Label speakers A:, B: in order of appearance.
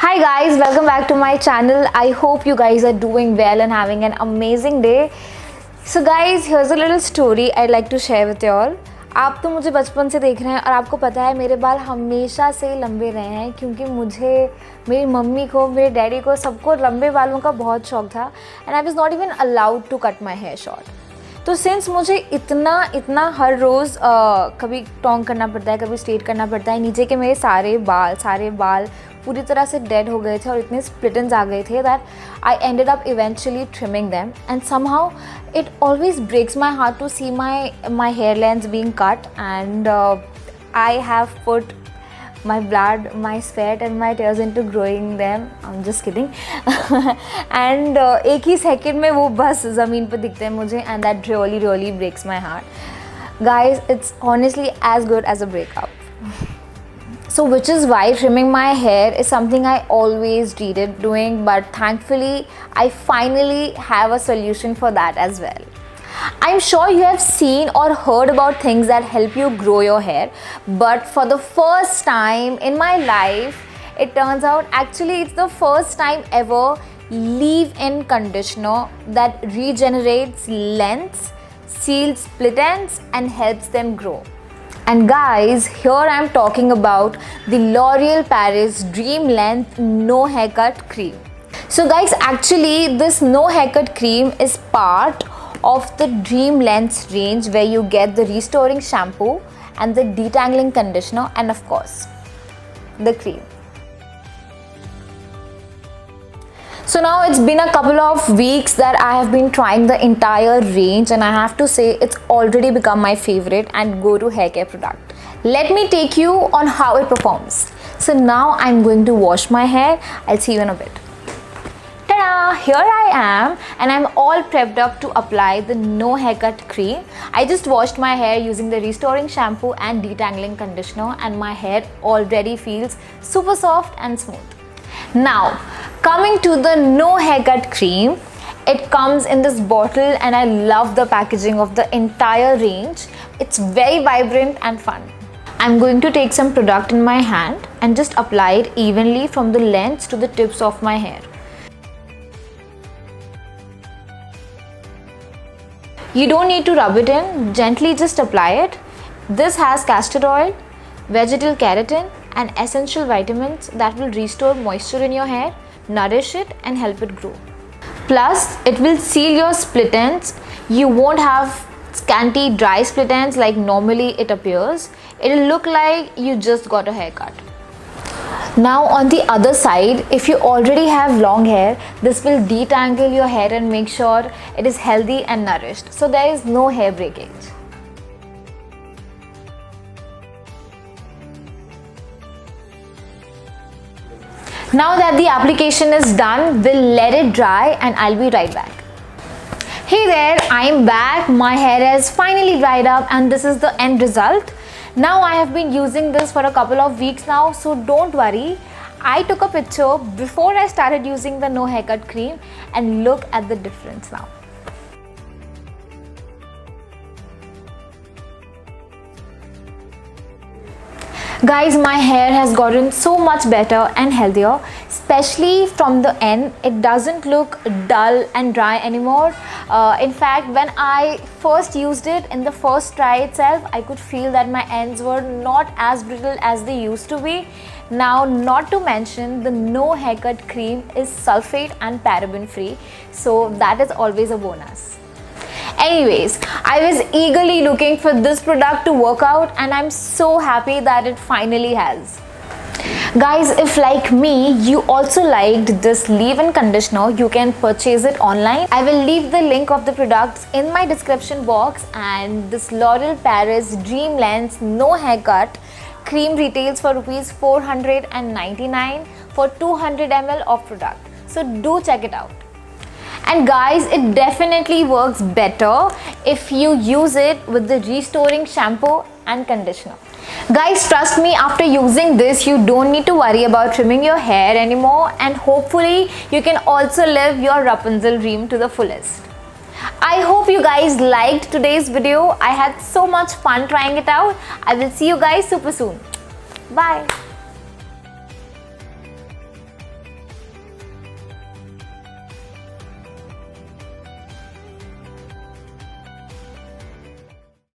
A: Hi guys, welcome back to my channel. I hope you guys are doing well and having an amazing day. So guys, here's a little story I'd like to share with you all. आप तो मुझे बचपन से देख रहे हैं और आपको पता है मेरे बाल हमेशा से लंबे रहे हैं क्योंकि मुझे, मेरी मम्मी को, मेरे डैडी को, सबको लंबे बालों का बहुत शौक था and I was not even allowed to cut my hair short. तो सिंस मुझे इतना हर रोज़ कभी टोंग करना पड़ता है, कभी स्ट्रेट करना पड़ता है, नीचे के मेरे सारे बाल पूरी तरह से डेड हो गए थे और इतने स्प्लिटन्स आ गए थे that I ended up eventually trimming them and somehow it always breaks my heart to see my hair lengths being cut and I have put my blood, my sweat and my tears into growing them. I'm just kidding. and एक ही second में वो बस ज़मीन पर दिखते हैं मुझे and that really breaks my heart. Guys, it's honestly as good as a breakup. So which is why trimming my hair is something I always dreaded doing, but thankfully I finally have a solution for that as well. I'm sure you have seen or heard about things that help you grow your hair, but for the first time in my life, it turns out actually it's the first time ever leave-in conditioner that regenerates lengths, seals split ends and helps them grow. And guys, here I am talking about the L'Oreal Paris Dream Length No Haircut Cream. So guys, actually this No Haircut Cream is part of the Dream Lengths range where you get the restoring shampoo and the detangling conditioner and of course the cream. So now it's been a couple of weeks that I have been trying the entire range and I have to say it's already become my favorite and go-to hair care product. Let me take you on how it performs. So now I'm going to wash my hair. I'll see you in a bit. Ta-da! Here I am and I'm all prepped up to apply the No Haircut Cream. I just washed my hair using the restoring shampoo and detangling conditioner and my hair already feels super soft and smooth. Now, coming to the No Haircut Cream, it comes in this bottle and I love the packaging of the entire range. It's very vibrant and fun. I'm going to take some product in my hand and just apply it evenly from the lengths to the tips of my hair. You don't need to rub it in, gently just apply it. This has castor oil, vegetal keratin and essential vitamins that will restore moisture in your hair, nourish it and help it grow. Plus, it will seal your split ends. You won't have scanty dry split ends like normally it appears. It'll look like you just got a haircut. Now on the other side, if you already have long hair, this will detangle your hair and make sure it is healthy and nourished. So there is no hair breakage. Now that the application is done, we'll let it dry and I'll be right back. Hey there, I'm back. My hair has finally dried up and this is the end result. Now I have been using this for a couple of weeks now, so don't worry. I took a picture before I started using the No Haircut Cream and look at the difference now. Guys, my hair has gotten so much better and healthier, especially from the end. It doesn't look dull and dry anymore. In fact, when I first used it in the first try itself, I could feel that my ends were not as brittle as they used to be. Now, not to mention the No Haircut Cream is sulfate and paraben free, so that is always a bonus. Anyways, I was eagerly looking for this product to work out and I'm so happy that it finally has. Guys, if like me, you also liked this leave-in conditioner, you can purchase it online. I will leave the link of the products in my description box and this L'Oreal Paris Dream Lengths No Haircut Cream retails for Rs 499 for 200 ml of product. So do check it out. And guys, it definitely works better if you use it with the restoring shampoo and conditioner. Guys, trust me, after using this, you don't need to worry about trimming your hair anymore and hopefully you can also live your Rapunzel dream to the fullest. I hope you guys liked today's video. I had so much fun trying it out. I will see you guys super soon. Bye.